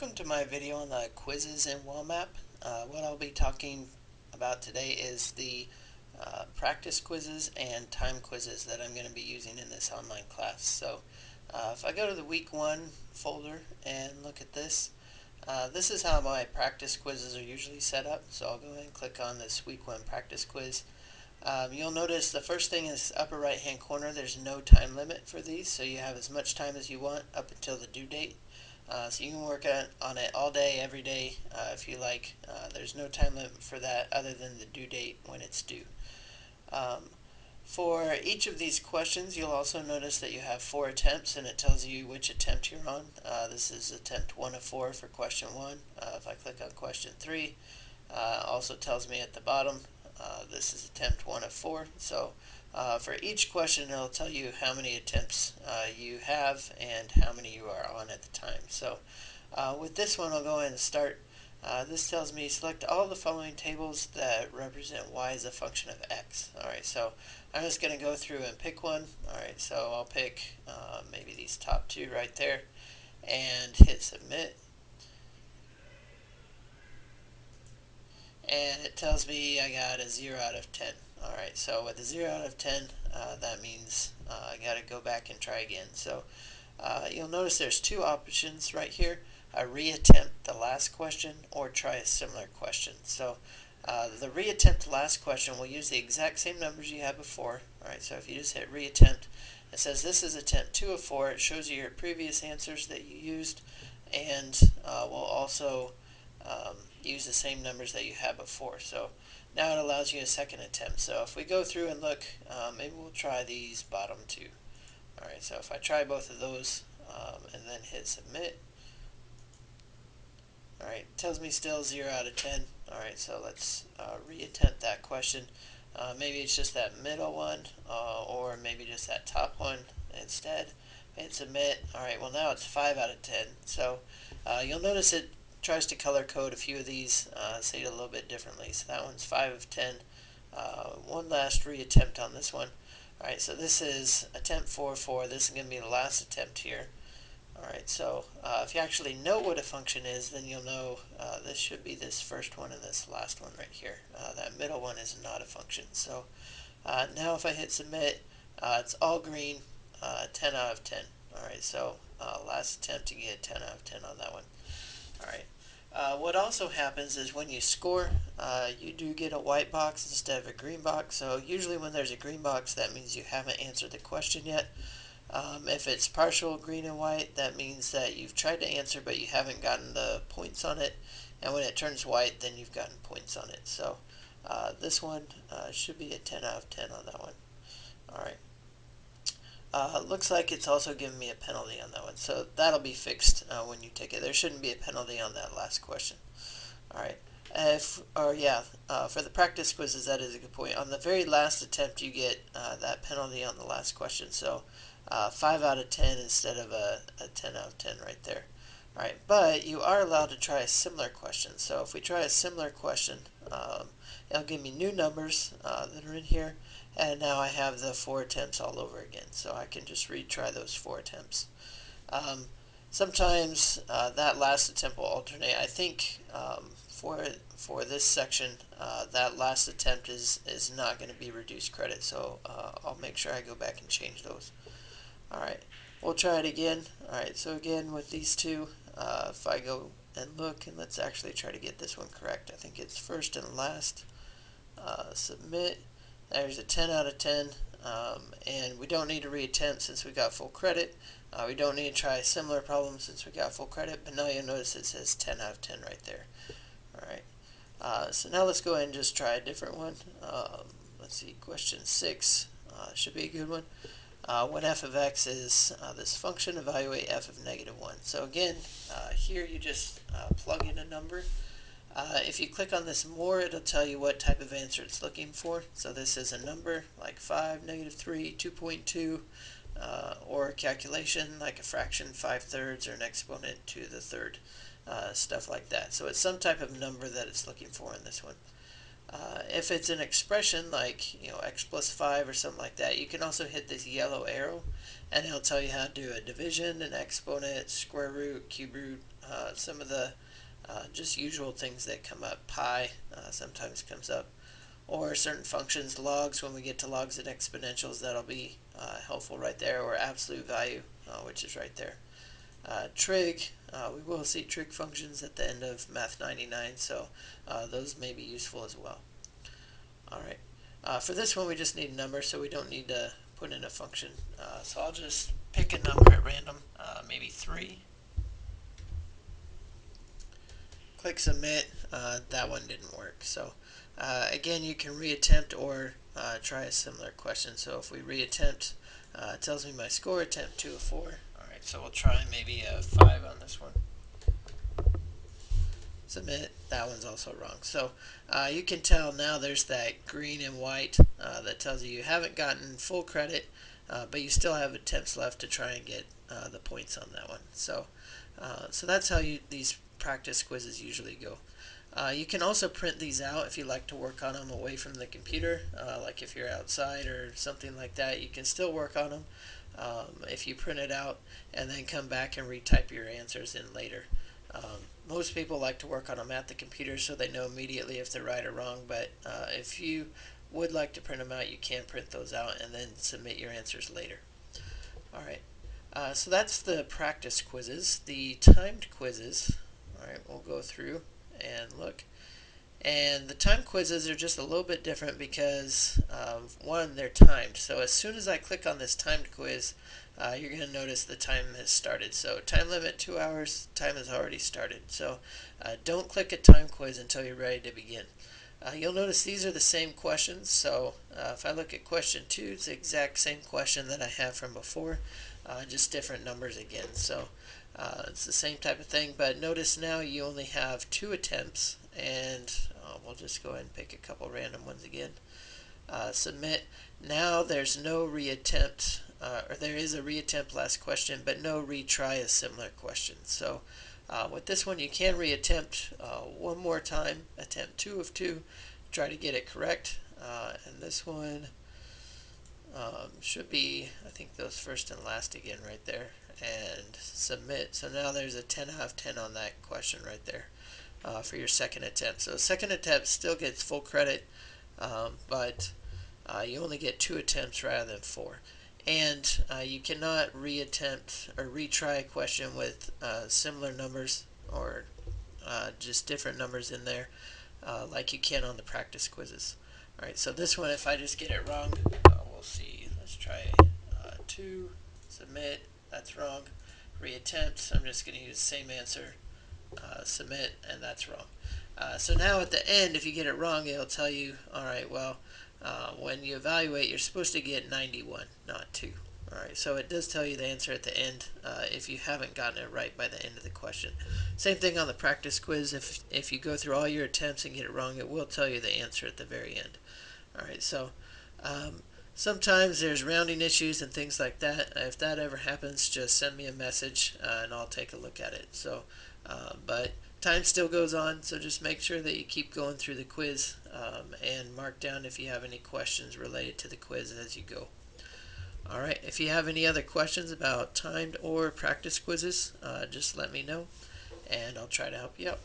Welcome to my video on the quizzes in WellMap. What I'll be talking about today is the practice quizzes and time quizzes that I'm going to be using in this online class. So if I go to the week 1 folder and look at this, this is how my practice quizzes are usually set up. So I'll go ahead and click on this week 1 practice quiz. You'll notice the first thing is upper right hand corner. There's no time limit for these, so you have as much time as you want up until the due date. So you can work on it all day, every day, if you like. There's no time limit for that other than the due date when it's due. Um, for each of these questions, you'll also notice that you have 4 attempts, and it tells you which attempt you're on. This is attempt 1 of 4 for question 1. If I click on question 3, also tells me at the bottom, this is attempt 1 of 4. So for each question, it'll tell you how many attempts you have and how many you are on at the time. So with this one, I'll go ahead and start. This tells me select all the following tables that represent y as a function of x. Alright, so I'm just going to go through and pick one. Alright, so I'll pick maybe these top 2 right there and hit submit. And it tells me I got a 0 out of 10. Alright, so with a 0 out of 10, that means I got to go back and try again. So you'll notice there's 2 options right here. Reattempt the last question or try a similar question. So the reattempt the last question will use the exact same numbers you had before. Alright, so if you just hit reattempt, it says this is attempt 2 of 4. It shows you your previous answers that you used, and will also use the same numbers that you had before. So now it allows you a second attempt. So if we go through and look, maybe we'll try these bottom 2. Alright, so if I try both of those and then hit submit, alright, it tells me still 0 out of 10. Alright, so let's reattempt that question. Maybe it's just that middle one, or maybe just that top one instead. Hit submit. Alright, well now it's 5 out of 10. So you'll notice it tries to color code a few of these, say it a little bit differently. So that one's 5 of 10. One last reattempt on this one. Alright, so this is attempt 4 of 4. This is going to be the last attempt here. Alright, so if you actually know what a function is, then you'll know this should be this first one and this last one right here. That middle one is not a function. So now if I hit submit, it's all green, 10 out of 10. Alright, so last attempt to get 10 out of 10 on that one. Alright. What also happens is when you score, you do get a white box instead of a green box. So usually when there's a green box, that means you haven't answered the question yet. If it's partial green and white, that means that you've tried to answer but you haven't gotten the points on it. And when it turns white, then you've gotten points on it. So this one should be a 10 out of 10 on that one. Alright. Looks like it's also giving me a penalty on that one, so that'll be fixed when you take it. There shouldn't be a penalty on that last question. Alright, for the practice quizzes, that is a good point. On the very last attempt, you get that penalty on the last question, so 5 out of 10 instead of a 10 out of 10 right there. Alright, but you are allowed to try a similar question. So if we try a similar question, it'll give me new numbers that are in here, and now I have the 4 attempts all over again. So I can just retry those 4 attempts. Sometimes that last attempt will alternate. I think for this section, that last attempt is not going to be reduced credit, so I'll make sure I go back and change those. Alright, we'll try it again. Alright, so again with these 2, if I go and look, and let's actually try to get this one correct. I think it's first and last. Submit. There's a 10 out of 10, and we don't need to reattempt since we got full credit. We don't need to try a similar problem since we got full credit, but now you'll notice it says 10 out of 10 right there. Alright, so now let's go ahead and just try a different one. Let's see, question 6 should be a good one. When f of x is this function, evaluate f of negative 1. So again, here you just plug in a number. If you click on this more, it'll tell you what type of answer it's looking for. So this is a number like 5, negative 3, 2.2, or a calculation like a fraction 5/3 or an exponent to the third, stuff like that. So it's some type of number that it's looking for in this one. If it's an expression like x plus 5 or something like that, you can also hit this yellow arrow and it'll tell you how to do a division, an exponent, square root, cube root, some of the just usual things that come up. Pi sometimes comes up, or certain functions, logs. When we get to logs and exponentials, that'll be helpful right there, or absolute value, which is right there. Trig, we will see trig functions at the end of Math 99, so those may be useful as well. Alright, for this one we just need a number, so we don't need to put in a function. So I'll just pick a number at random, maybe 3. Click submit. That one didn't work. So again, you can reattempt or try a similar question. So if we reattempt, it tells me my score, attempt 2 of 4. Alright, so we'll try maybe a 5 on this one. Submit. That one's also wrong. So you can tell now there's that green and white that tells you haven't gotten full credit, but you still have attempts left to try and get the points on that one. So that's how these practice quizzes usually go. You can also print these out if you like to work on them away from the computer, like if you're outside or something like that. You can still work on them if you print it out and then come back and retype your answers in later. Most people like to work on them at the computer so they know immediately if they're right or wrong, but if you would like to print them out, you can print those out and then submit your answers later. Alright, so that's the practice quizzes. The timed quizzes, alright, we'll go through and look. And the time quizzes are just a little bit different because, one, they're timed. So as soon as I click on this timed quiz, you're going to notice the time has started. So time limit 2 hours, time has already started. So don't click a time quiz until you're ready to begin. You'll notice these are the same questions. So if I look at question 2, it's the exact same question that I have from before, just different numbers again. So it's the same type of thing, but notice now you only have 2 attempts, and we'll just go ahead and pick a couple random ones again. Submit. Now there's no reattempt, or there is a reattempt last question, but no retry a similar question. So with this one you can reattempt one more time, attempt 2 of 2, try to get it correct. And this one should be, I think, those first and last again right there, and submit. So now there's a 10 out of 10 on that question right there for your second attempt. So second attempt still gets full credit, but you only get 2 attempts rather than 4. And you cannot reattempt or retry a question with similar numbers or just different numbers in there like you can on the practice quizzes. Alright, so this one, if I just get it wrong, we'll see. Let's try 2, submit, that's wrong. Reattempt, I'm just going to use the same answer, submit, and that's wrong. So now at the end, if you get it wrong, it'll tell you, alright, well, when you evaluate, you're supposed to get 91, not 2. Alright, so it does tell you the answer at the end if you haven't gotten it right by the end of the question. Same thing on the practice quiz. If you go through all your attempts and get it wrong, it will tell you the answer at the very end. Alright, so sometimes there's rounding issues and things like that. If that ever happens, just send me a message and I'll take a look at it. So, but time still goes on, so just make sure that you keep going through the quiz and mark down if you have any questions related to the quiz as you go. Alright, if you have any other questions about timed or practice quizzes, just let me know and I'll try to help you out.